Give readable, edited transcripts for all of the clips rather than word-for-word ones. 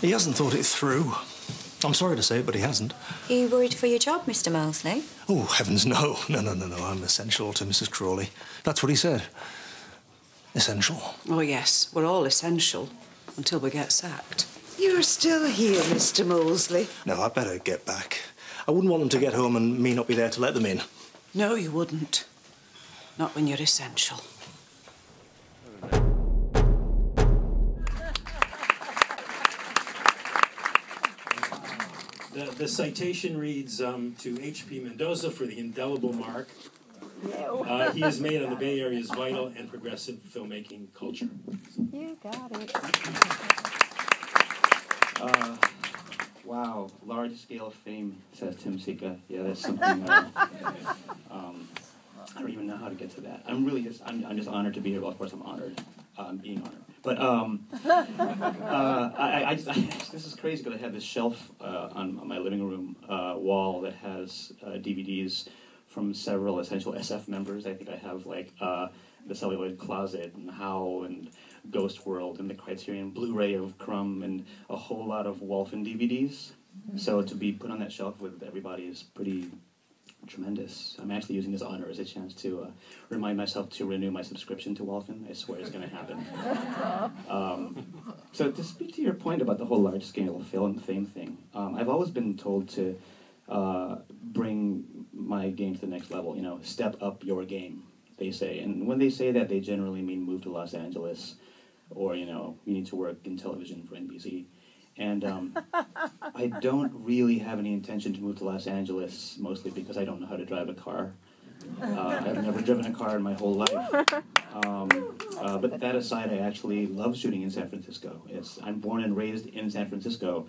He hasn't thought it through. I'm sorry to say it, but he hasn't. Are you worried for your job, Mr. Molesley? Oh, heavens, no. No. I'm essential to Mrs. Crawley. That's what he said. Essential. Oh, yes. We're all essential until we get sacked. You're still here, Mr. Molesley. No, I'd better get back. I wouldn't want them to get home and me not be there to let them in. No, you wouldn't. Not when you're essential. The citation reads to H.P. Mendoza for the indelible mark he has made on the Bay Area's vital and progressive filmmaking culture. You got it. Wow, large-scale fame, says Tim Sika. Yeah, that's something. I don't even know how to get to that. I'm just honored to be here. Well, of course, I'm honored. Being honored. But this is crazy because I have this shelf on my living room wall that has DVDs from several essential SF members. I think I have like The Celluloid Closet and How and Ghost World and the Criterion Blu-ray of Crumb and a whole lot of Wolfen DVDs. So to be put on that shelf with everybody is pretty tremendous. I'm actually using this honor as a chance to remind myself to renew my subscription to Wolfen. I swear it's going to happen. So to speak to your point about the whole large-scale film fame thing, I've always been told to bring my game to the next level. You know, step up your game, they say. And when they say that, they generally mean move to Los Angeles, or, you know, you need to work in television for NBC. And I don't really have any intention to move to Los Angeles, mostly because I don't know how to drive a car. I've never driven a car in my whole life. But that aside, I actually love shooting in San Francisco. I'm born and raised in San Francisco.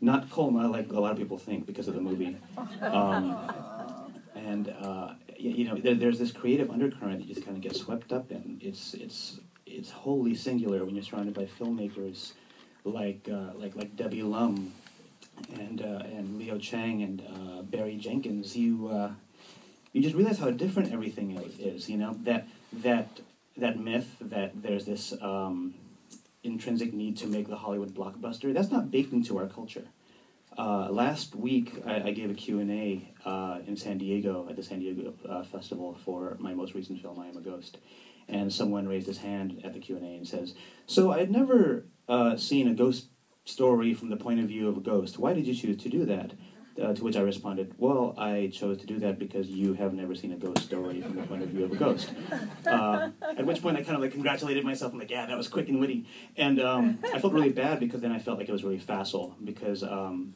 Not Colma, like a lot of people think, because of the movie. You know, there's this creative undercurrent that you just kind of get swept up in. It's wholly singular when you're surrounded by filmmakers like Debbie Lum and Leo Chang and Barry Jenkins. You just realize how different everything is. You know, that myth that there's this intrinsic need to make the Hollywood blockbuster, that's not baked into our culture. Last week, I gave a Q&A in San Diego at the San Diego Festival for my most recent film, I Am a Ghost. And someone raised his hand at the Q&A and says, "So I'd never seen a ghost story from the point of view of a ghost. Why did you choose to do that?" To which I responded, "Well, I chose to do that because you have never seen a ghost story from the point of view of a ghost." At which point I kind of like congratulated myself. I'm like, yeah, that was quick and witty. And I felt really bad because then I felt like it was really facile because,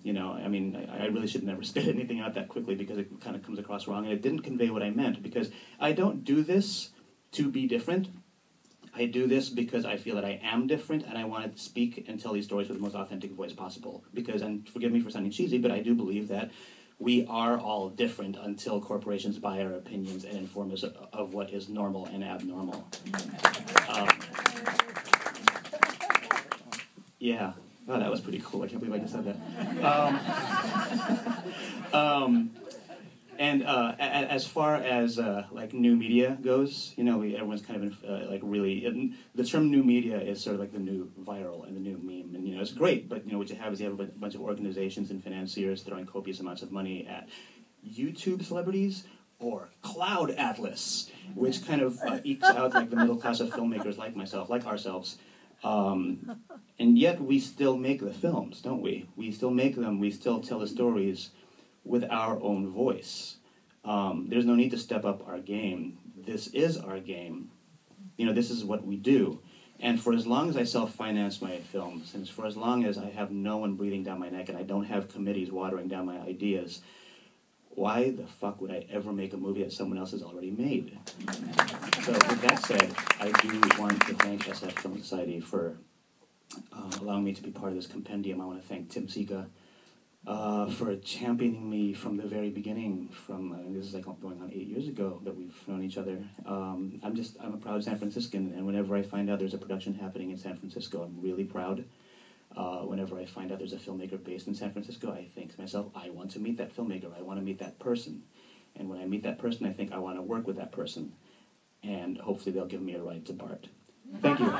you know, I mean, I really should never spit anything out that quickly because it kind of comes across wrong. And it didn't convey what I meant because I don't do this to be different. I do this because I feel that I am different and I want to speak and tell these stories with the most authentic voice possible. Because, and forgive me for sounding cheesy, but I do believe that we are all different until corporations buy our opinions and inform us of what is normal and abnormal. Yeah, oh, that was pretty cool. I can't believe I just said that. And as far as like new media goes, you know, everyone's kind of like really the term new media is sort of like the new viral and the new meme, and you know it's great. But you know what you have is you have a bunch of organizations and financiers throwing copious amounts of money at YouTube celebrities or Cloud Atlas, which kind of ekes out like the middle class of filmmakers like myself, like ourselves. And yet we still make the films, don't we? We still make them. We still tell the stories with our own voice. There's no need to step up our game. This is our game. You know, this is what we do. And for as long as I self-finance my films, and for as long as I have no one breathing down my neck and I don't have committees watering down my ideas, why the fuck would I ever make a movie that someone else has already made? So with that said, I do want to thank SF Film Society for allowing me to be part of this compendium. I want to thank Tim Sika for championing me from the very beginning. This is like going on 8 years ago that we've known each other. I'm a proud San Franciscan, and whenever I find out there's a production happening in San Francisco, I'm really proud. Whenever I find out there's a filmmaker based in San Francisco, I think to myself, I want to meet that filmmaker. I want to meet that person. And when I meet that person, I think I want to work with that person. And hopefully they'll give me a ride to BART. Thank you.